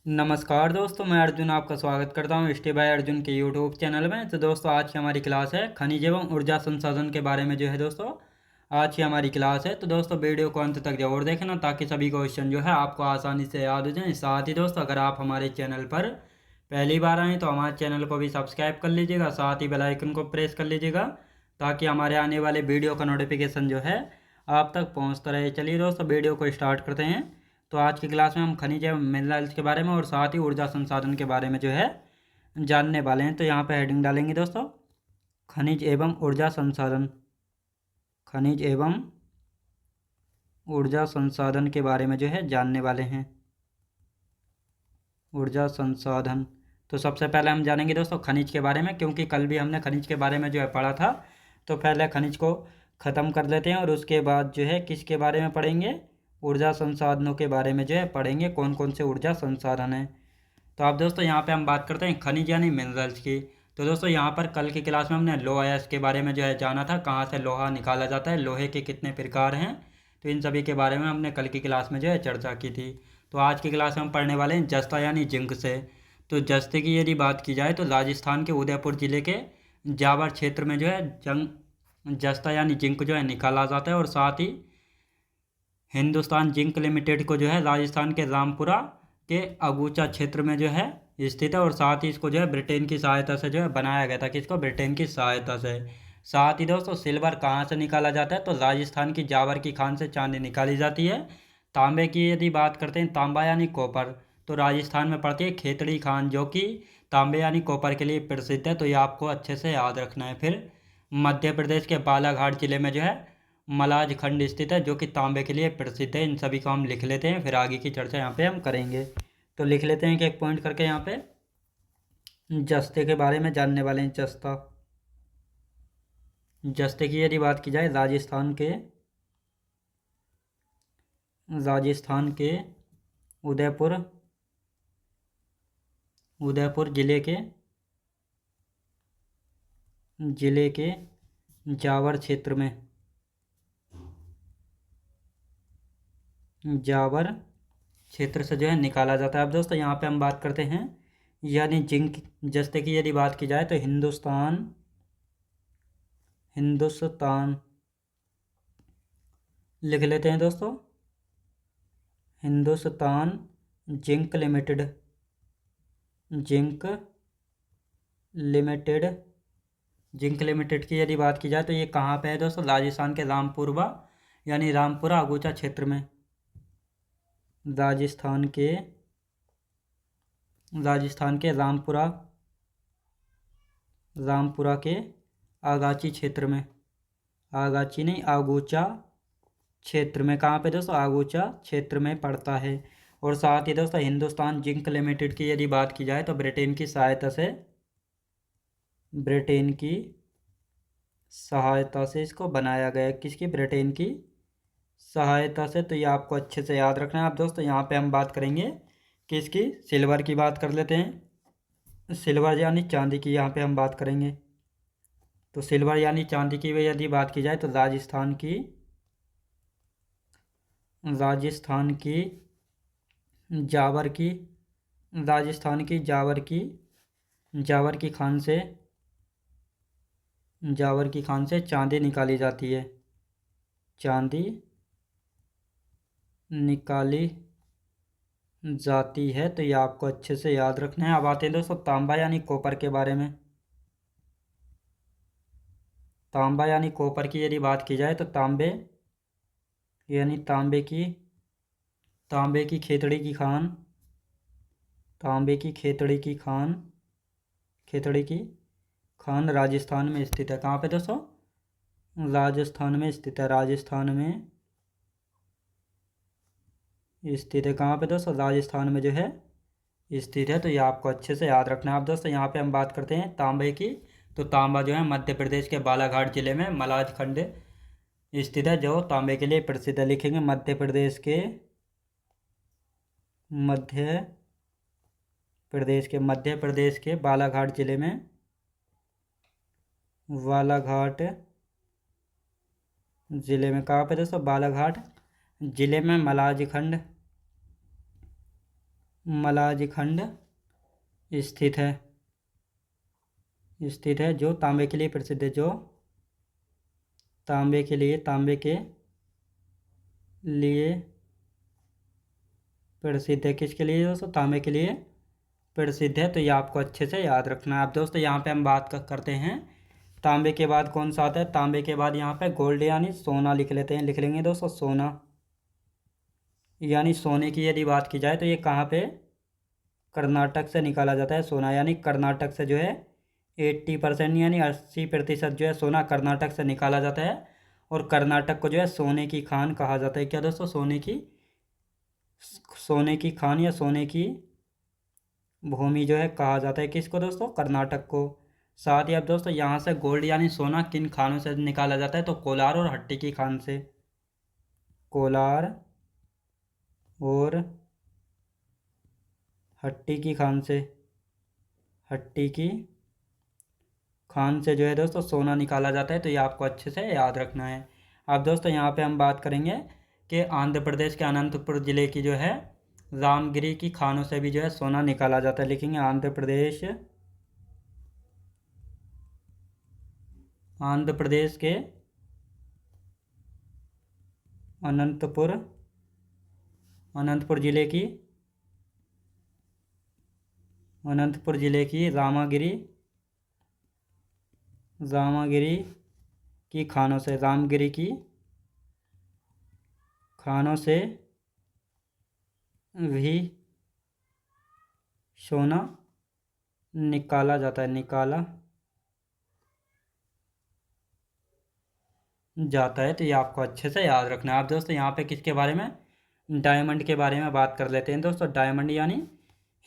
नमस्कार दोस्तों, मैं अर्जुन आपका स्वागत करता हूं स्टे बाय अर्जुन के यूट्यूब चैनल में। तो दोस्तों, आज की हमारी क्लास है खनिज एवं ऊर्जा संसाधन के बारे में जो है दोस्तों, आज की हमारी क्लास है। तो दोस्तों, वीडियो को अंत तक जरूर देखना ताकि सभी क्वेश्चन जो है आपको आसानी से याद हो जाए। साथ ही दोस्तों, अगर आप हमारे चैनल पर पहली बार आएँ तो हमारे चैनल को भी सब्सक्राइब कर लीजिएगा, साथ ही बेल आइकन को प्रेस कर लीजिएगा ताकि हमारे आने वाले वीडियो का नोटिफिकेशन जो है आप तक पहुँचता रहे। चलिए दोस्तों, वीडियो को स्टार्ट करते हैं। तो आज की क्लास में हम खनिज एवं मिनरल्स के बारे में और साथ ही ऊर्जा संसाधन के बारे में जो है जानने वाले हैं। तो यहाँ पे हेडिंग डालेंगे दोस्तों, खनिज एवं ऊर्जा संसाधन। खनिज एवं ऊर्जा संसाधन के बारे में जो है जानने वाले हैं। ऊर्जा संसाधन। तो सबसे पहले हम जानेंगे दोस्तों खनिज के बारे में, क्योंकि कल भी हमने खनिज के बारे में जो है पढ़ा था। तो पहले खनिज को ख़त्म कर लेते हैं और उसके बाद जो है किसके बारे में पढ़ेंगे, ऊर्जा संसाधनों के बारे में जो है पढ़ेंगे, कौन कौन से ऊर्जा संसाधन हैं। तो आप दोस्तों यहाँ पे हम बात करते हैं खनिज यानी मिनरल्स की। तो दोस्तों, यहाँ पर कल की क्लास में हमने लोहा अयस्क के बारे में जो है जाना था, कहाँ से लोहा निकाला जाता है, लोहे के कितने प्रकार हैं। तो इन सभी के बारे में हमने कल की क्लास में जो है चर्चा की थी। तो आज की क्लास में हम पढ़ने वाले हैं जस्ता यानी जिंक से। तो जस्ते की यदि बात की जाए तो राजस्थान के उदयपुर जिले के जावर क्षेत्र में जो है जस्ता यानी जिंक जो है निकाला जाता है। और साथ ही हिंदुस्तान जिंक लिमिटेड को जो है राजस्थान के रामपुरा के अगुचा क्षेत्र में जो है स्थित है। और साथ ही इसको जो है ब्रिटेन की सहायता से जो है बनाया गया था। किसको? ब्रिटेन की सहायता से। साथ ही दोस्तों, सिल्वर कहाँ से निकाला जाता है तो राजस्थान की जावर की खान से चांदी निकाली जाती है। तांबे की यदि बात करते हैं, तांबा यानी कॉपर, तो राजस्थान में पड़ती है खेतड़ी खान, जो कि तांबे यानी कॉपर के लिए प्रसिद्ध है। तो ये आपको अच्छे से याद रखना है। फिर मध्य प्रदेश के बालाघाट जिले में जो है मलाज खंड स्थित है, जो कि तांबे के लिए प्रसिद्ध है। इन सभी को हम लिख लेते हैं, फिर आगे की चर्चा यहाँ पे हम करेंगे। तो लिख लेते हैं कि एक पॉइंट करके यहाँ पे जस्ते के बारे में जानने वाले हैं। जस्ता, जस्ते की यदि बात की जाए, राजस्थान के उदयपुर उदयपुर जिले के जावर क्षेत्र में जावर क्षेत्र से जो है निकाला जाता है। अब दोस्तों, यहाँ पे हम बात करते हैं यानी जिंक जस्ते की यदि बात की जाए तो हिंदुस्तान लिख लेते हैं दोस्तों, Hindustan zinc limited zinc limited की यदि बात की जाए तो ये कहाँ पे है दोस्तों? राजस्थान के रामपुरा अगुचा क्षेत्र में। राजस्थान के रामपुरा के आगाची क्षेत्र में, आगाची नहीं आगूचा क्षेत्र में। कहाँ पे दोस्तों? आगूचा क्षेत्र में पड़ता है। और साथ ही दोस्तों, हिंदुस्तान जिंक लिमिटेड की यदि बात की जाए तो ब्रिटेन की सहायता से इसको बनाया गया है। किसकी? ब्रिटेन की सहायता से। तो ये आपको अच्छे से याद रखना है। अब दोस्तों, यहाँ पे हम बात करेंगे किसकी? सिल्वर की बात कर लेते हैं। सिल्वर यानी चांदी की यहाँ पे हम बात करेंगे। तो सिल्वर यानी चांदी की यदि बात की जाए तो राजस्थान की जावर की खान से चांदी निकाली जाती है। चांदी निकाली जाती है। तो ये आपको अच्छे से याद रखना है। अब आते हैं दोस्तों तांबा यानी कॉपर के बारे में। तांबा यानी कॉपर की यदि बात की जाए तो तांबे यानी तांबे की खेतड़ी की खान राजस्थान में स्थित है। कहाँ पे दोस्तों? राजस्थान में स्थित है। कहाँ पे दोस्तों? राजस्थान में जो है स्थित है। तो ये आपको अच्छे से याद रखना है। अब दोस्तों, यहाँ पे हम बात करते हैं तांबे की। तो तांबा जो है मध्य प्रदेश के बालाघाट जिले में मलाज खंड स्थित है, जो तांबे के लिए प्रसिद्ध है। लिखेंगे मध्य प्रदेश के बालाघाट जिले में कहाँ पे दोस्तों? बालाघाट जिले में मलाज खंड मलाज खंड स्थित है, जो तांबे के लिए प्रसिद्ध है, जो तांबे के लिए प्रसिद्ध है। किसके लिए दोस्तों? तांबे के लिए प्रसिद्ध है। तो ये आपको अच्छे से याद रखना है। अब दोस्तों यहाँ पे हम बात करते हैं तांबे के बाद कौन सा आता है। तांबे के बाद यहाँ पे गोल्ड यानी सोना लिख लेते हैं। लिख लेंगे दोस्तों सोना, यानी सोने की यदि बात की जाए तो ये कहाँ पे? कर्नाटक से निकाला जाता है सोना, यानी कर्नाटक से जो है 80% यानी 80% जो है सोना कर्नाटक से निकाला जाता है। और कर्नाटक को जो है सोने की खान कहा जाता है। क्या दोस्तों? सोने की खान या सोने की भूमि जो है कहा जाता है। किसको दोस्तों? कर्नाटक को। साथ ही अब दोस्तों यहाँ से गोल्ड यानी सोना किन खानों से निकाला जाता है? तो कोलार और हट्टी की खान से। कोलार और हट्टी की खान से। हट्टी की खान से जो है दोस्तों सोना निकाला जाता है। तो ये आपको अच्छे से याद रखना है। अब दोस्तों यहाँ पे हम बात करेंगे कि आंध्र प्रदेश के अनंतपुर ज़िले की जो है रामगिरी की खानों से भी जो है सोना निकाला जाता है। लिखेंगे आंध्र प्रदेश के अनंतपुर ज़िले की रामगिरी की खानों से, रामगिरी की खानों से भी सोना निकाला जाता है, तो ये आपको अच्छे से याद रखना है। आप दोस्तों यहाँ पे किसके बारे में? डायमंड के बारे में बात कर लेते हैं दोस्तों। डायमंड यानी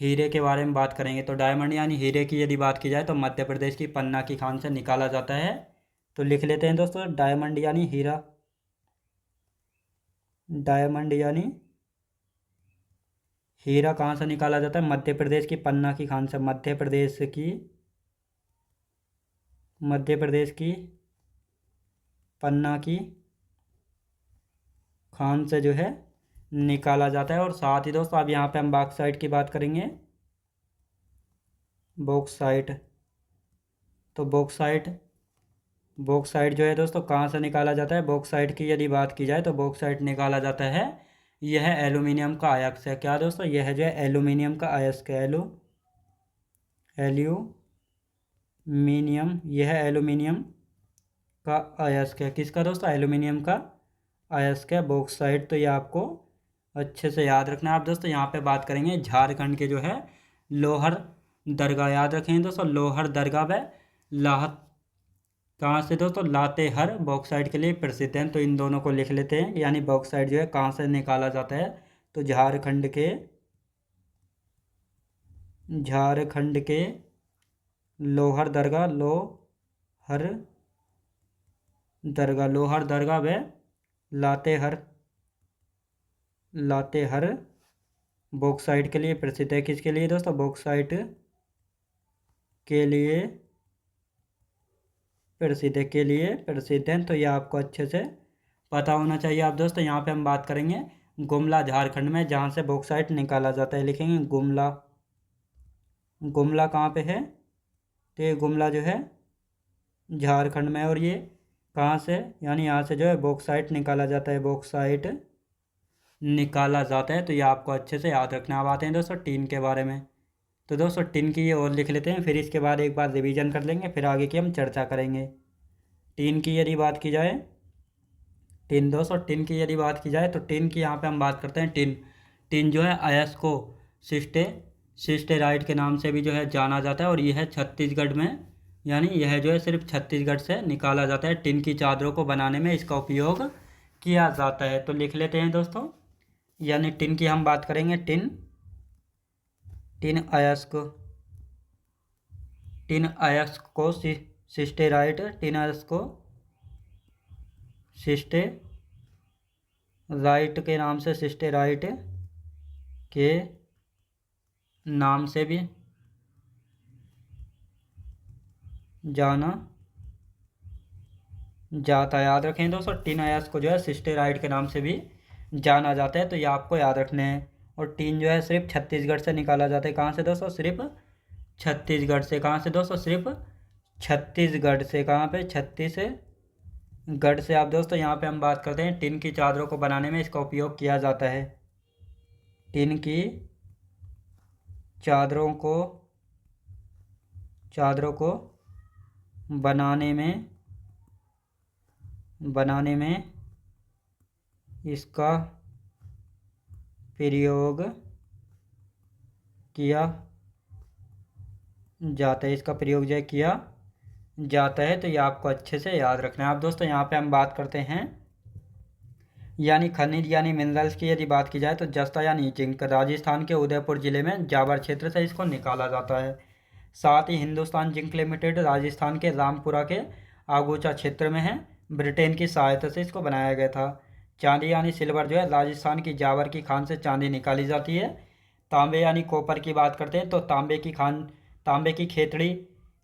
हीरे के बारे में बात करेंगे। तो डायमंड यानी हीरे की यदि बात की जाए तो मध्य प्रदेश की पन्ना की खान से निकाला जाता है। तो लिख लेते हैं दोस्तों डायमंड यानी हीरा। डायमंड यानी हीरा कहाँ से निकाला जाता है? मध्य प्रदेश की पन्ना की खान से। मध्य प्रदेश की पन्ना की खान से जो है निकाला जाता है। और साथ ही दोस्तों अब यहाँ पे हम बॉक्साइट की बात करेंगे। बॉक्साइट, तो बॉक्साइट जो है दोस्तों कहाँ से निकाला जाता है? बॉक्साइट की यदि बात की जाए तो बॉक्साइट निकाला जाता है, यह एल्यूमिनियम का अयस्क है। क्या दोस्तों? यह जो है एल्यूमिनियम का अयस्क है। एल्यूमिनियम, यह एल्यूमिनियम का अयस्क है। किसका दोस्तों? एल्यूमिनियम का अयस्क है बॉक्साइट। तो ये आपको अच्छे से याद रखना है। आप दोस्तों यहाँ पे बात करेंगे झारखंड के जो है लोहर दरगाह। याद रखेंगे दोस्तों लोहर दरगाह व लाहत कहाँ से दोस्तों? लातेहर बॉक्साइट के लिए प्रसिद्ध हैं। तो इन दोनों को लिख लेते हैं, यानी बॉक्साइट जो है कहाँ से निकाला जाता है? तो झारखंड के लोहर दरगाह व लातेहर बॉक्साइट के लिए प्रसिद्ध है। किसके लिए दोस्तों? बॉक्साइट के लिए प्रसिद्ध हैं। तो ये आपको अच्छे से पता होना चाहिए। आप दोस्तों यहाँ पे हम बात करेंगे गुमला झारखंड में, जहाँ से बॉक्साइट निकाला जाता है। लिखेंगे गुमला कहाँ पे है? तो ये गुमला जो है झारखंड में, और ये कहाँ से? यानी यहाँ से जो है बॉक्साइट निकाला जाता है। तो ये आपको अच्छे से याद रखना। अब आते हैं दोस्तों टीन के बारे में। तो दोस्तों टिन की ये और लिख लेते हैं, फिर इसके बाद एक बार रिवीजन कर लेंगे, फिर आगे की हम चर्चा करेंगे। टिन की यदि बात की जाए, टिन की यदि बात की जाए तो टिन की यहाँ पे हम बात करते हैं। टिन जो है अयस्को सिस्टेराइट के नाम से भी जो है जाना जाता है। और यह छत्तीसगढ़ में, यानी यह जो है सिर्फ छत्तीसगढ़ से निकाला जाता है। टिन की चादरों को बनाने में इसका उपयोग किया जाता है। तो लिख लेते हैं दोस्तों, यानी टिन की हम बात करेंगे। टिन अयस्क को सिस्टेराइट, टिन अयस्क को सिस्टेराइट के नाम से, सिस्टेराइट के नाम से भी जाना जाता है। याद रखें दोस्तों टिन अयस्क को जो है सिस्टेराइट के नाम से भी जाना जाता है। तो ये आपको याद रखने हैं। और टीन जो है सिर्फ छत्तीसगढ़ से निकाला जाता है। कहाँ से दोस्तों? सिर्फ छत्तीसगढ़ से। कहाँ से दोस्तों? सिर्फ छत्तीसगढ़ से। कहाँ पे? छत्तीसगढ़ से। आप दोस्तों यहाँ पे हम बात करते हैं टिन की चादरों को बनाने में इसका उपयोग किया जाता है। टिन की चादरों को बनाने में इसका प्रयोग किया जाता है। इसका प्रयोग जो है किया जाता है, तो ये आपको अच्छे से याद रखना है। आप दोस्तों यहाँ पे हम बात करते हैं यानी खनिज यानी मिनरल्स की यदि बात की जाए तो जस्ता यानी जिंक राजस्थान के उदयपुर जिले में जावर क्षेत्र से इसको निकाला जाता है। साथ ही हिंदुस्तान जिंक लिमिटेड राजस्थान के रामपुरा के आगोचा क्षेत्र में है। ब्रिटेन की सहायता से इसको बनाया गया था। चांदी यानी सिल्वर जो है राजस्थान की जावर की खान से चांदी निकाली जाती है। तांबे यानी कॉपर की बात करते हैं तो तांबे की खेतड़ी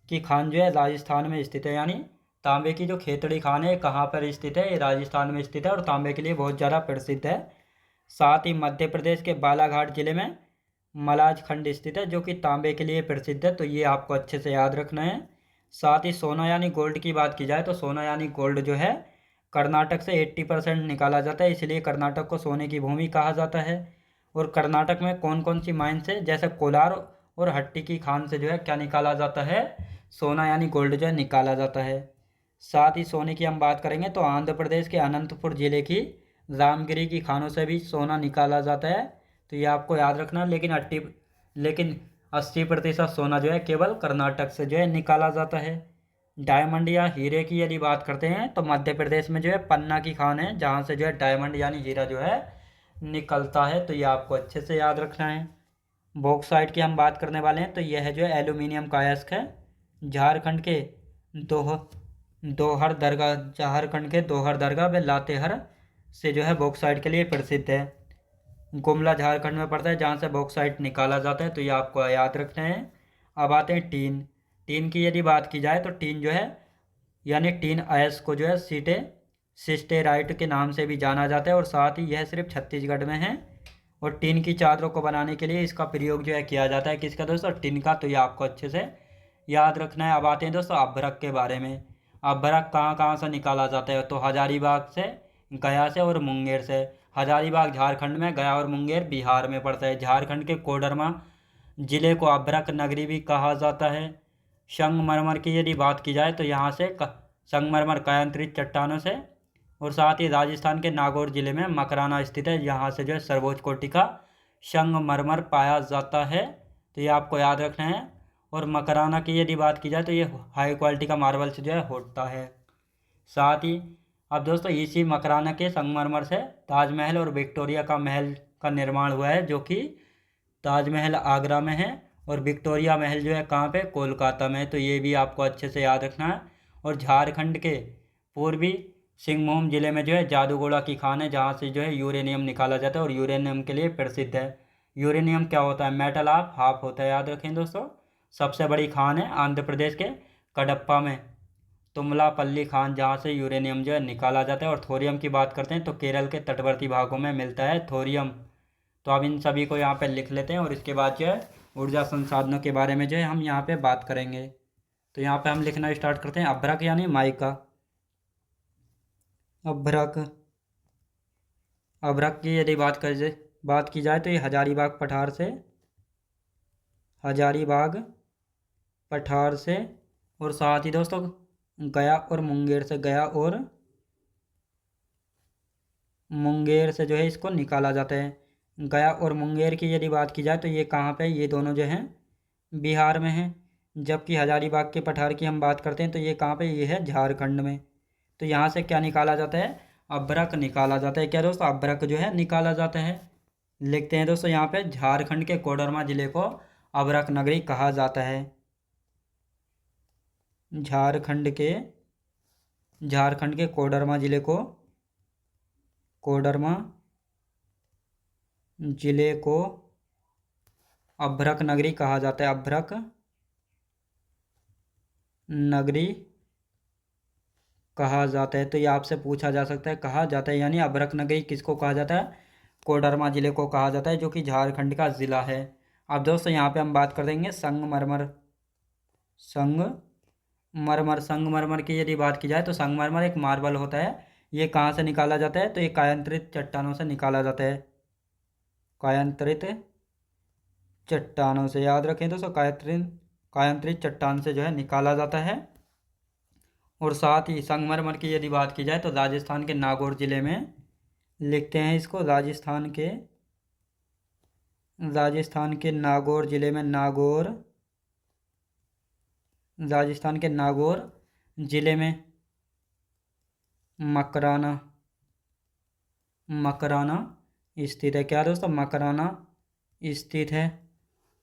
की खान जो है राजस्थान में स्थित है। यानी तांबे की जो खेतड़ी खान है कहाँ पर स्थित है? ये राजस्थान में स्थित है और तांबे के लिए बहुत ज़्यादा प्रसिद्ध है। साथ ही मध्य प्रदेश के बालाघाट जिले में मलाज खंड स्थित है जो कि तांबे के लिए प्रसिद्ध है, तो ये आपको अच्छे से याद रखना है। साथ ही सोना यानी गोल्ड की बात की जाए तो सोना यानी गोल्ड जो है कर्नाटक से 80% निकाला जाता है, इसलिए कर्नाटक को सोने की भूमि कहा जाता है। और कर्नाटक में कौन कौन सी माइन से, जैसे कोलार और हट्टी की खान से जो है क्या निकाला जाता है? सोना यानी गोल्ड जो है निकाला जाता है। साथ ही सोने की हम बात करेंगे तो आंध्र प्रदेश के अनंतपुर जिले की रामगिरी की खानों से भी सोना निकाला जाता है, तो ये आपको याद रखना। लेकिन 80% सोना जो है केवल कर्नाटक से जो है निकाला जाता है। डायमंड या हीरे की यदि बात करते हैं तो मध्य प्रदेश में जो है पन्ना की खान है जहाँ से जो है डायमंड यानी हीरा जो है निकलता है, तो ये आपको अच्छे से याद रखना है। बॉक्साइट की हम बात करने वाले हैं तो यह जो है एल्यूमिनियम का अयस्क है। झारखंड के झारखंड के दोहर दरगाह व लातेहर से जो है बॉक्साइट के लिए प्रसिद्ध है। गुमला झारखंड में पड़ता है जहाँ से बॉक्साइट निकाला जाता है, तो ये आपको याद रखना है। अब आते हैं टीन। टीन की यदि बात की जाए तो टीन जो है यानी टीन अयस्क को जो है सिस्टेराइट के नाम से भी जाना जाता है और साथ ही यह सिर्फ छत्तीसगढ़ में है। और टीन की चादरों को बनाने के लिए इसका प्रयोग जो है किया जाता है। किसका दोस्तों? टीन का, तो ये आपको अच्छे से याद रखना है। अब आते हैं दोस्तों अभ्रक के बारे में। अभ्रक कहाँ कहाँ से निकाला जाता है? तो हजारीबाग से, गया से और मुंगेर से। हजारीबाग झारखंड में, गया और मुंगेर बिहार में पड़ता है। झारखंड के कोडरमा जिले को अभ्रक नगरी भी कहा जाता है। संगमरमर की यदि बात की जाए तो यहाँ से संगमरमर कायांतरित चट्टानों से, और साथ ही राजस्थान के नागौर जिले में मकराना स्थित है, यहाँ से जो है सर्वोच्च कोटि का संगमरमर पाया जाता है, तो ये आपको याद रखना है। और मकराना की यदि बात की जाए तो ये हाई क्वालिटी का मार्बल से जो है होता है। साथ ही अब दोस्तों इसी मकराना के संगमरमर से ताजमहल और विक्टोरिया का महल का निर्माण हुआ है, जो कि ताजमहल आगरा में है और विक्टोरिया महल जो है कहाँ पे? कोलकाता में, तो ये भी आपको अच्छे से याद रखना है। और झारखंड के पूर्वी सिंहभूम जिले में जो है जादूगोड़ा की खान है जहाँ से जो है यूरेनियम निकाला जाता है और यूरेनियम के लिए प्रसिद्ध है। यूरेनियम क्या होता है? मेटल ऑफ हाफ होता है, याद रखें दोस्तों। सबसे बड़ी खान है आंध्र प्रदेश के कडप्पा में तुमलापल्ली खान जहाँ से यूरेनियम जो है निकाला जाता है। और थोरियम की बात करते हैं तो केरल के तटवर्ती भागों में मिलता है थोरियम। तो अब इन सभी को यहाँ पे लिख लेते हैं और इसके बाद जो है ऊर्जा संसाधनों के बारे में जो है हम यहाँ पे बात करेंगे। तो यहाँ पे हम लिखना स्टार्ट करते हैं। अभ्रक यानी माइका। अभ्रक की यदि बात की जाए तो ये हजारीबाग पठार से और साथ ही दोस्तों गया और मुंगेर से जो है इसको निकाला जाता है। गया और मुंगेर की यदि बात की जाए तो ये कहाँ पे? ये दोनों जो हैं बिहार में हैं। जबकि हजारीबाग के पठार की हम बात करते हैं तो ये कहाँ पे? ये है झारखंड में। तो यहाँ से क्या निकाला जाता है? अभ्रक निकाला जाता है। क्या दोस्तों? अभ्रक जो है निकाला जाता है। लिखते हैं दोस्तों यहाँ पे झारखंड के कोडरमा जिले को अभ्रक नगरी कहा जाता है। झारखंड के कोडरमा जिले को अभ्रक नगरी कहा जाता है। अभ्रक नगरी कहा जाता है। तो ये आपसे पूछा जा सकता है कहा जाता है यानी अभ्रक नगरी किसको कहा जाता है? कोडरमा ज़िले को कहा जाता है, जो कि झारखंड का ज़िला है। अब दोस्तों यहाँ पे हम बात कर देंगे संगमरमर। संगमरमर की यदि बात की जाए तो संगमरमर एक मार्बल होता है। ये कहाँ से निकाला जाता है? तो ये कायांतरित चट्टानों से निकाला जाता है। कायांतरित चट्टानों से, याद रखें दोस्तों, कायांतरित चट्टान से जो है निकाला जाता है। और साथ ही संगमरमर की यदि बात की जाए तो राजस्थान के नागौर ज़िले में लिखते हैं इसको। राजस्थान के नागौर ज़िले में, राजस्थान के नागौर ज़िले में मकराना स्थित है। क्या दोस्तों? मकराना स्थित है।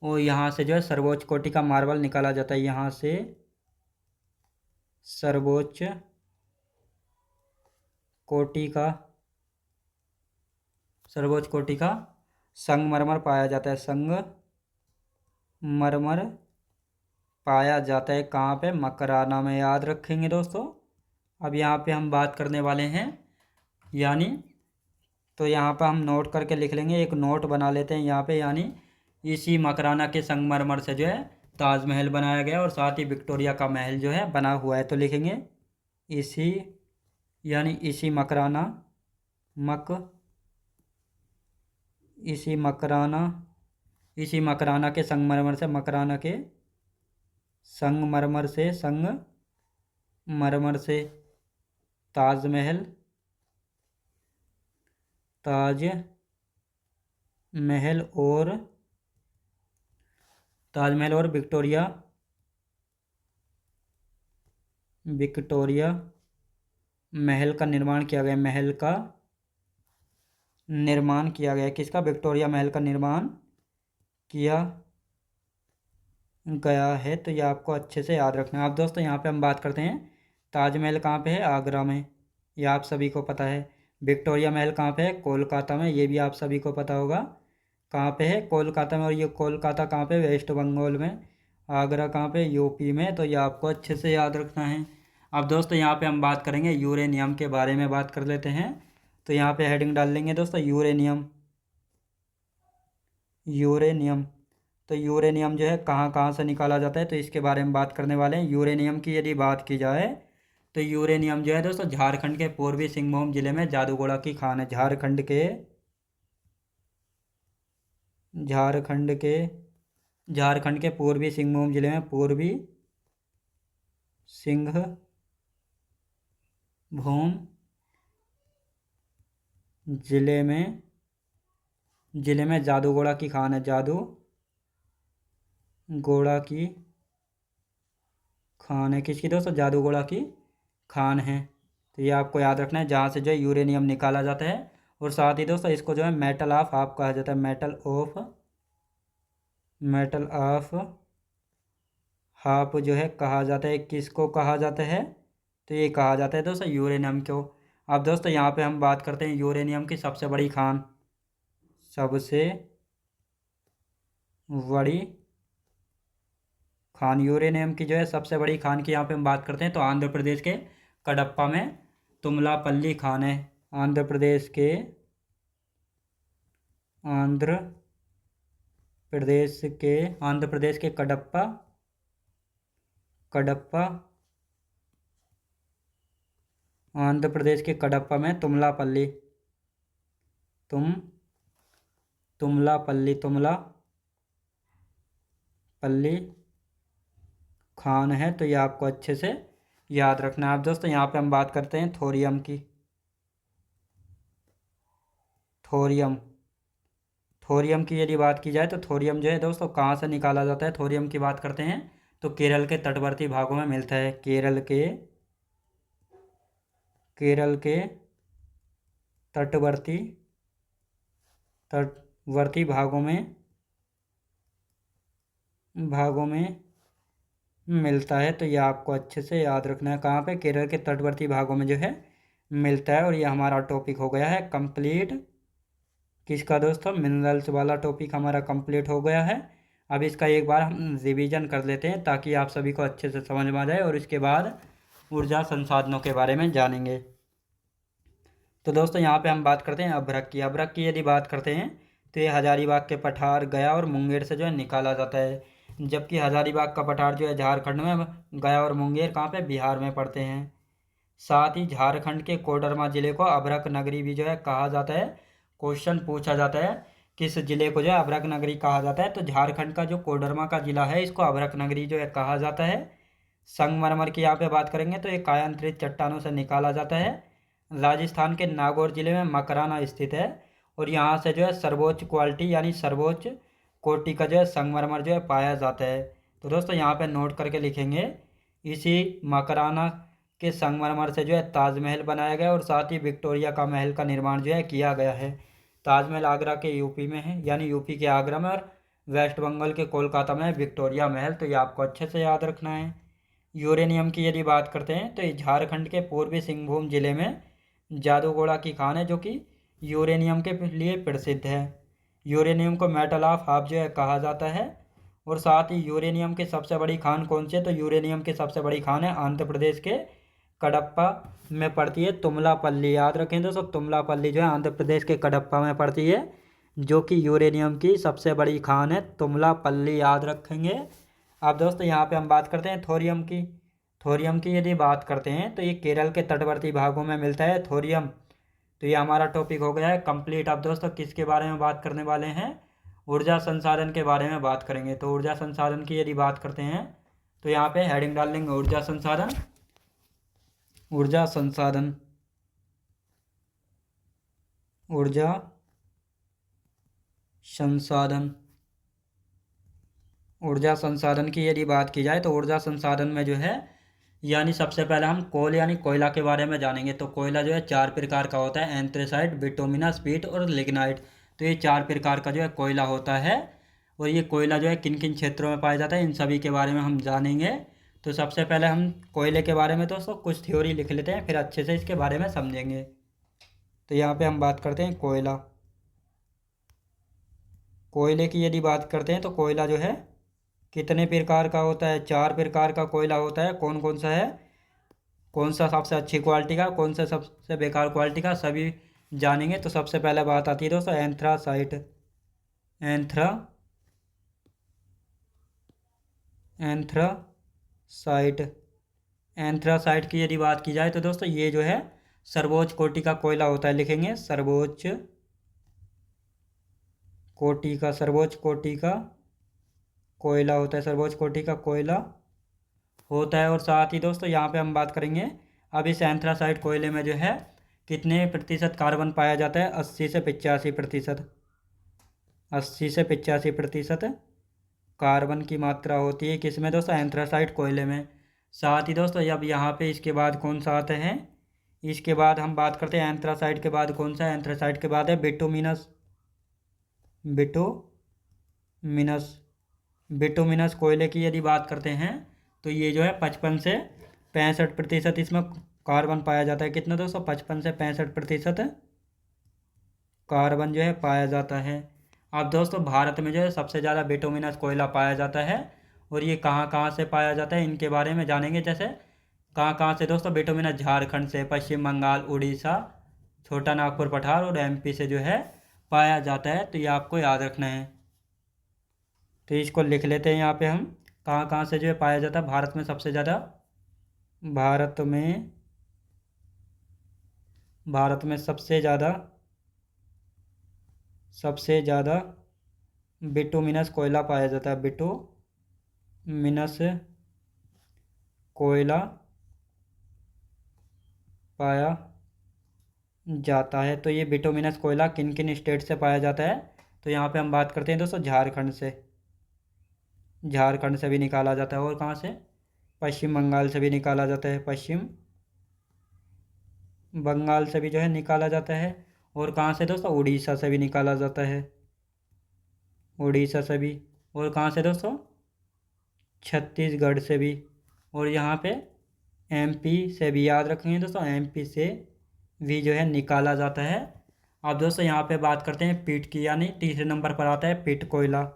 और यहाँ से जो है सर्वोच्च कोटि का मार्बल निकाला जाता है। यहाँ से सर्वोच्च कोटि का संगमरमर पाया जाता है। संगमरमर पाया जाता है कहाँ पे? मकराना में, याद रखेंगे दोस्तों। अब यहाँ पे हम बात करने वाले हैं यानी, तो यहाँ पर हम नोट करके लिख लेंगे, एक नोट बना लेते हैं यहाँ पे। यानी इसी मकराना के संगमरमर से जो है ताजमहल बनाया गया और साथ ही विक्टोरिया का महल जो है बना हुआ है। तो लिखेंगे इसी, यानी इसी मकराना के संगमरमर से ताजमहल और विक्टोरिया महल का निर्माण किया गया। किसका? विक्टोरिया महल का निर्माण किया गया है। तो ये आपको अच्छे से याद रखना है। अब दोस्तों यहाँ पे हम बात करते हैं, ताजमहल कहाँ पे है? आगरा में, ये आप सभी को पता है। विक्टोरिया महल कहाँ पे है? कोलकाता में, ये भी आप सभी को पता होगा। कहाँ पे है? कोलकाता में। और ये कोलकाता कहाँ पे? वेस्ट बंगाल में। आगरा कहाँ पे? यूपी में। तो ये आपको अच्छे से याद रखना है। अब दोस्तों यहाँ पे हम बात करेंगे यूरेनियम के बारे में, बात कर लेते हैं। तो यहाँ पे हेडिंग डाल लेंगे दोस्तों, यूरेनियम। तो यूरेनियम जो है कहाँ कहाँ से निकाला जाता है, तो इसके बारे में बात करने वाले हैं। यूरेनियम की यदि बात की जाए तो यूरेनियम जो है दोस्तों झारखंड के पूर्वी सिंहभूम जिले में जादूगोड़ा की खान है। झारखंड के पूर्वी सिंहभूम जिले में, पूर्वी सिंहभूम जिले में जादूगोड़ा की खान है। जादूगोड़ा की खान है। किसकी दोस्तों? जादूगोड़ा की खान है। तो ये आपको याद रखना है, जहाँ से जो है यूरेनियम निकाला जाता है। और साथ ही दोस्तों इसको जो है मेटल ऑफ हाफ कहा जाता है। मेटल ऑफ हाफ जो है कहा जाता है। किसको कहा जाता है? तो ये कहा जाता है दोस्तों यूरेनियम को। अब दोस्तों यहाँ पे हम बात करते हैं यूरेनियम की सबसे बड़ी खान। यूरेनियम की जो है सबसे बड़ी खान की यहाँ पे हम बात करते हैं, तो आंध्र प्रदेश के कडप्पा में तुमलापल्ली खान है। आंध्र प्रदेश के कडप्पा आंध्र प्रदेश के कडप्पा में तुमलापल्ली खान है। तो ये आपको अच्छे से याद रखना है। अब दोस्तों यहाँ पे हम बात करते हैं थोरियम की। थोरियम की यदि बात की जाए तो थोरियम जो है दोस्तों कहाँ से निकाला जाता है? थोरियम की बात करते हैं तो केरल के तटवर्ती भागों में मिलता है। केरल के तटवर्ती भागों में मिलता है। तो ये आपको अच्छे से याद रखना है। कहाँ पे? केरल के तटवर्ती भागों में जो है मिलता है। और ये हमारा टॉपिक हो गया है कंप्लीट। किसका दोस्तों? मिनरल्स वाला टॉपिक हमारा कंप्लीट हो गया है। अब इसका एक बार हम रिवीजन कर लेते हैं ताकि आप सभी को अच्छे से समझ में आ जाए, और इसके बाद ऊर्जा संसाधनों के बारे में जानेंगे। तो दोस्तों यहाँ पे हम बात करते हैं अभ्रक की। अभ्रक की यदि बात करते हैं तो ये हजारीबाग के पठार, गया और मुंगेर से जो है निकाला जाता है। जबकि हजारीबाग का पठार जो है झारखंड में, गया और मुंगेर कहाँ पे, बिहार में पड़ते हैं। साथ ही झारखंड के कोडरमा जिले को अभ्रक नगरी भी जो है कहा जाता है। क्वेश्चन पूछा जाता है किस जिले को जो है अभ्रक नगरी कहा जाता है, तो झारखंड का जो कोडरमा का जिला है इसको अभ्रक नगरी जो है कहा जाता है। संगमरमर की यहाँ पे बात करेंगे तो ये कायांतरित चट्टानों से निकाला जाता है। राजस्थान के नागौर जिले में मकराना स्थित है और यहाँ से जो है सर्वोच्च क्वालिटी यानी सर्वोच्च कोटि का जो है संगमरमर जो है पाया जाता है। तो दोस्तों यहाँ पे नोट करके लिखेंगे, इसी मकराना के संगमरमर से जो है ताजमहल बनाया गया और साथ ही विक्टोरिया का महल का निर्माण जो है किया गया है। ताजमहल आगरा के यूपी में है, यानी यूपी के आगरा में, और वेस्ट बंगाल के कोलकाता में है विक्टोरिया महल। तो ये आपको अच्छे से याद रखना है। यूरेनियम की यदि बात करते हैं तो ये झारखंड के पूर्वी सिंहभूम जिले में जादूगोड़ा की खान है जो कि यूरेनियम के लिए प्रसिद्ध है। यूरेनियम को मेटल ऑफ हाफ जो है कहा जाता है। और साथ ही यूरेनियम की सबसे बड़ी खान कौन सी है, तो यूरेनियम की सबसे बड़ी खान है आंध्र प्रदेश के कडप्पा में पड़ती है तुमलापल्ली। याद रखें दोस्तों, तुमलापल्ली जो है आंध्र प्रदेश के कडप्पा में पड़ती है, जो कि यूरेनियम की सबसे बड़ी खान है तुमलापल्ली, याद रखेंगे। अब दोस्तों यहाँ पे हम बात करते हैं थोरियम की। थोरियम की यदि बात करते हैं तो ये केरल के तटवर्ती भागों में मिलता है थोरियम। तो ये हमारा टॉपिक हो गया है कंप्लीट। अब दोस्तों किसके बारे में बात करने वाले हैं, ऊर्जा संसाधन के बारे में बात करेंगे। तो ऊर्जा संसाधन की यदि बात करते हैं तो यहाँ पे हेडिंग डाल लेंगे ऊर्जा संसाधन। ऊर्जा संसाधन, ऊर्जा संसाधन। ऊर्जा संसाधन की यदि बात की जाए तो ऊर्जा संसाधन में जो है, यानी सबसे पहले हम कोल यानी कोयला के बारे में जानेंगे। तो कोयला जो है 4 प्रकार का होता है, एंथ्रेसाइट, बिटुमिनस, पीट और लिग्नाइट। तो ये 4 प्रकार का जो है कोयला होता है। और ये कोयला जो है किन किन क्षेत्रों में पाया जाता है, इन सभी के बारे में हम जानेंगे। तो सबसे पहले हम कोयले के बारे में दोस्तों कुछ थ्योरी लिख लेते हैं, फिर अच्छे से इसके बारे में समझेंगे। तो यहाँ पे हम बात करते हैं कोयला। कोयले की यदि बात करते हैं तो कोयला जो है कितने प्रकार का होता है, 4 प्रकार का कोयला होता है। कौन कौन सा है, कौन सा सबसे अच्छी क्वालिटी का, कौन सा सबसे बेकार क्वालिटी का, सभी जानेंगे। तो सबसे पहले बात आती है दोस्तों एंथ्रासाइट। एंथ्रासाइट एंथ्रासाइट की यदि बात की जाए तो दोस्तों ये जो है सर्वोच्च कोटि का कोयला होता है। लिखेंगे सर्वोच्च कोटि का, सर्वोच्च कोटि का कोयला होता है, सर्वोच्च कोटि का कोयला होता है। और साथ ही दोस्तों यहाँ पे हम बात करेंगे अब इस एंथ्रासाइट कोयले में जो है कितने प्रतिशत कार्बन पाया जाता है, 80 से 85%। 80 से 85% कार्बन की मात्रा होती है किसमें दोस्तों, एंथ्रासाइट कोयले में। साथ ही दोस्तों अब यहाँ पे इसके बाद कौन सा आता है, इसके बाद हम बात करते हैं एंथ्रासाइट के बाद कौन सा, एंथ्रासाइट के बाद है बिटुमिनस। बिटुमिनस बिटुमिनस कोयले की यदि बात करते हैं तो ये जो है 55 से 65% इसमें कार्बन पाया जाता है। कितना दोस्तों, 55 से 65% कार्बन जो है पाया जाता है। अब दोस्तों भारत में जो है सबसे ज़्यादा बिटुमिनस कोयला पाया जाता है। और ये कहाँ कहाँ से पाया जाता है इनके बारे में जानेंगे। जैसे कहाँ कहाँ से दोस्तों, बिटुमिनस झारखंड से, पश्चिम बंगाल, उड़ीसा, छोटा नागपुर पठार और एमपी से जो है पाया जाता है। तो ये आपको याद रखना है। तो इसको लिख लेते हैं यहाँ पे हम, कहाँ कहाँ से जो है पाया जाता है भारत में सबसे ज़्यादा। भारत में सबसे ज़्यादा बिटुमिनस कोयला पाया जाता है। बिटुमिनस कोयला पाया जाता है। तो ये बिटुमिनस कोयला किन किन स्टेट से पाया जाता है, तो यहाँ पे हम बात करते हैं दोस्तों झारखंड से। झारखंड से भी निकाला जाता है। और कहाँ से, पश्चिम बंगाल से भी निकाला जाता है, पश्चिम बंगाल से भी जो है निकाला जाता है। और कहाँ से दोस्तों, उड़ीसा से भी निकाला जाता है, उड़ीसा से भी। और कहाँ से दोस्तों, छत्तीसगढ़ से भी। और यहाँ पे एमपी से भी, याद रखेंगे दोस्तों, एमपी से भी जो है निकाला जाता है। अब दोस्तों यहाँ पे बात करते हैं पीट की, यानी तीसरे नंबर पर आता है पीट कोयला।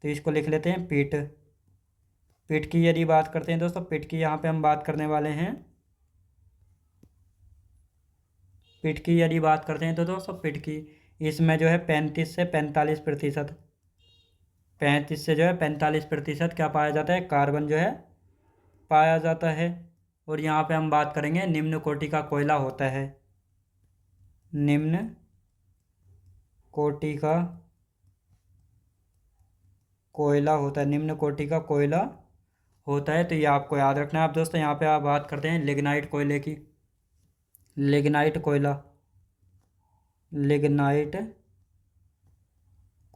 तो इसको लिख लेते हैं पीट। पीट की यदि बात करते हैं दोस्तों, पीट की यहाँ पे हम बात करने वाले हैं पिट की यदि बात करते हैं तो दोस्तों पिट की इसमें जो है 35 से 45%, 35 से जो है 45% क्या पाया जाता है, कार्बन जो है पाया जाता है। और यहाँ पे हम बात करेंगे निम्न कोटि का कोयला होता है, निम्न कोटि का कोयला होता है, निम्न कोटि का कोयला होता है। तो ये आपको याद रखना है। आप दोस्तों यहाँ पे आप बात करते हैं लिग्नाइट कोयले की, लिग्नाइट कोयला, लिग्नाइट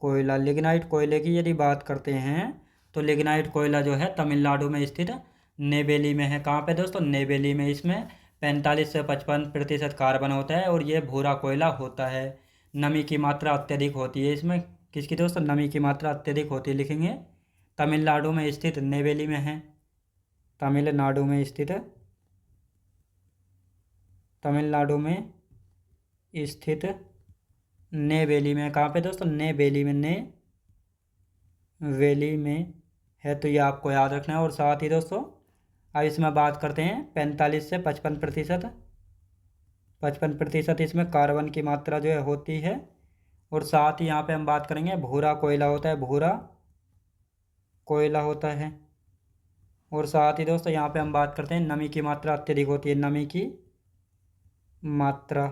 कोयला, लिग्नाइट कोयले की यदि बात करते हैं तो लिग्नाइट कोयला जो है तमिलनाडु में स्थित नेवेली में है। कहाँ पे दोस्तों, नेवेली में। इसमें 45 से 55% कार्बन होता है और ये भूरा कोयला होता है। नमी की मात्रा अत्यधिक होती है इसमें। किसकी दोस्तों, नमी की मात्रा अत्यधिक होती है, लिखेंगे तमिलनाडु में स्थित नेवेली में है, तमिलनाडु में स्थित, तमिलनाडु में स्थित नेवेली में। कहाँ पे दोस्तों, नेवेली में, नेवेली में है। तो ये आपको याद रखना है। और साथ ही दोस्तों अब इसमें बात करते हैं 45 से 55%, 55% इसमें कार्बन की मात्रा जो है होती है। और साथ ही यहाँ पे हम बात करेंगे भूरा कोयला होता है, भूरा कोयला होता है। और साथ ही दोस्तों यहाँ पे हम बात करते हैं नमी की मात्रा अत्यधिक होती है, नमी की मात्रा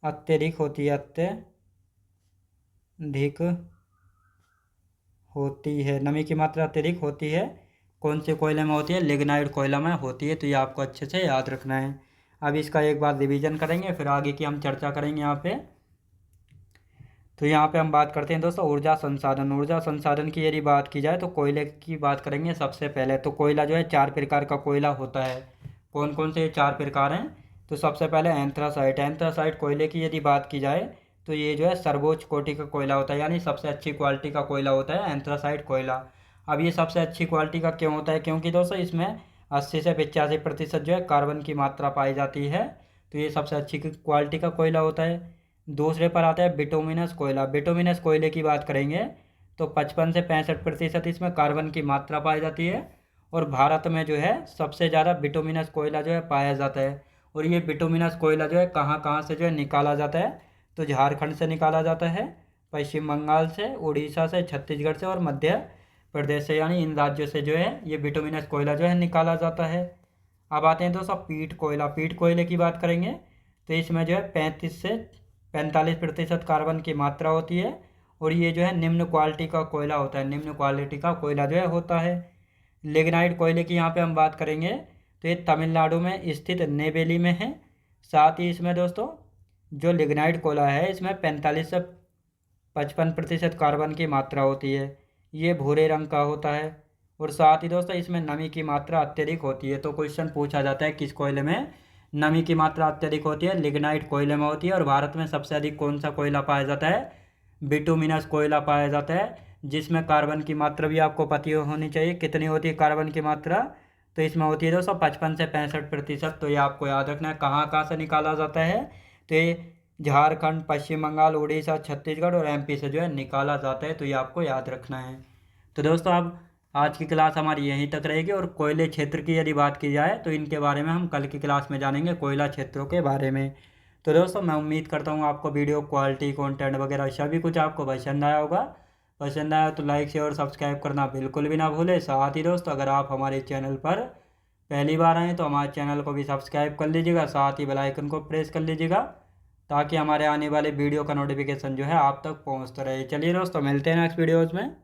अत्यधिक होती है, अत्यधिक होती है, नमी की मात्रा अत्यधिक होती है। कौन से कोयले में होती है, लिग्नाइट कोयला में होती है। तो ये आपको अच्छे से याद रखना है। अब इसका एक बार रिवीजन करेंगे, फिर आगे की हम चर्चा करेंगे यहाँ पे। तो यहाँ पे हम बात करते हैं दोस्तों ऊर्जा संसाधन। ऊर्जा संसाधन की यदि बात की जाए तो कोयले की बात करेंगे सबसे पहले। तो कोयला जो है 4 प्रकार का कोयला होता है। कौन कौन से 4 प्रकार हैं, तो सबसे पहले एंथ्रासाइट। एंथ्रासाइट कोयले की यदि बात की जाए तो ये जो है सर्वोच्च कोटि का कोयला होता है, यानी सबसे अच्छी क्वालिटी का कोयला होता है एंथ्रासाइट कोयला। अब ये सबसे अच्छी क्वालिटी का क्यों होता है, क्योंकि दोस्तों इसमें 80 से 85% जो है कार्बन की मात्रा पाई जाती है। तो ये सबसे अच्छी क्वालिटी का कोयला होता है। दूसरे पर आता है बिटुमिनस कोयला। बिटुमिनस कोयले की बात करेंगे तो 55 से 65% इसमें कार्बन की मात्रा पाई जाती है। और भारत में जो है सबसे ज़्यादा बिटुमिनस कोयला जो है पाया जाता है। और ये बिटुमिनस कोयला जो है कहाँ कहाँ से जो है निकाला जाता है, तो झारखंड से निकाला जाता है, पश्चिम बंगाल से, उड़ीसा से, छत्तीसगढ़ से और मध्य प्रदेश से, यानी इन राज्यों से जो है ये बिटुमिनस कोयला जो है निकाला जाता है। अब आते हैं दोस्तों पीट कोयला। पीट कोयले की बात करेंगे तो इसमें जो है 35 से 45% कार्बन की मात्रा होती है। और ये जो है निम्न क्वालिटी का कोयला होता है, निम्न क्वालिटी का कोयला जो है होता है। लिग्नाइट कोयले की यहाँ पे हम बात करेंगे तो ये तमिलनाडु में स्थित नेवेली में है। साथ ही इसमें दोस्तों जो लिग्नाइट कोयला है इसमें 45 से 55% कार्बन की मात्रा होती है, ये भूरे रंग का होता है। और साथ ही दोस्तों इसमें नमी की मात्रा अत्यधिक होती है। तो क्वेश्चन पूछा जाता है किस कोयले में नमी की मात्रा अत्यधिक होती है, लिग्नाइट कोयले में होती है। और भारत में सबसे अधिक कौन सा कोयला पाया जाता है, बिटुमिनस कोयला पाया जाता है, जिसमें कार्बन की मात्रा भी आपको पता होनी चाहिए कितनी होती है कार्बन की मात्रा। तो इसमें होती है दोस्तों 55 से 65%। तो ये आपको याद रखना है। कहाँ कहाँ से निकाला जाता है, तो ये झारखंड, पश्चिम बंगाल, उड़ीसा, छत्तीसगढ़ और एमपी से जो है निकाला जाता है। तो ये आपको याद रखना है। तो दोस्तों अब आज की क्लास हमारी यहीं तक रहेगी। और कोयले क्षेत्र की यदि बात की जाए तो इनके बारे में हम कल की क्लास में जानेंगे, कोयला क्षेत्रों के बारे में। तो दोस्तों मैं उम्मीद करता हूँ आपको वीडियो क्वालिटी, कंटेंट वगैरह सभी कुछ आपको पसंद आया होगा। पसंद आया तो लाइक, शेयर और सब्सक्राइब करना बिल्कुल भी ना भूलें। साथ ही दोस्तों अगर आप हमारे चैनल पर पहली बार आएँ तो हमारे चैनल को भी सब्सक्राइब कर लीजिएगा, साथ ही बेल आइकन को प्रेस कर लीजिएगा, ताकि हमारे आने वाले वीडियो का नोटिफिकेशन जो है आप तक पहुँचता रहे। चलिए दोस्तों मिलते हैं नेक्स्ट वीडियोज़ में।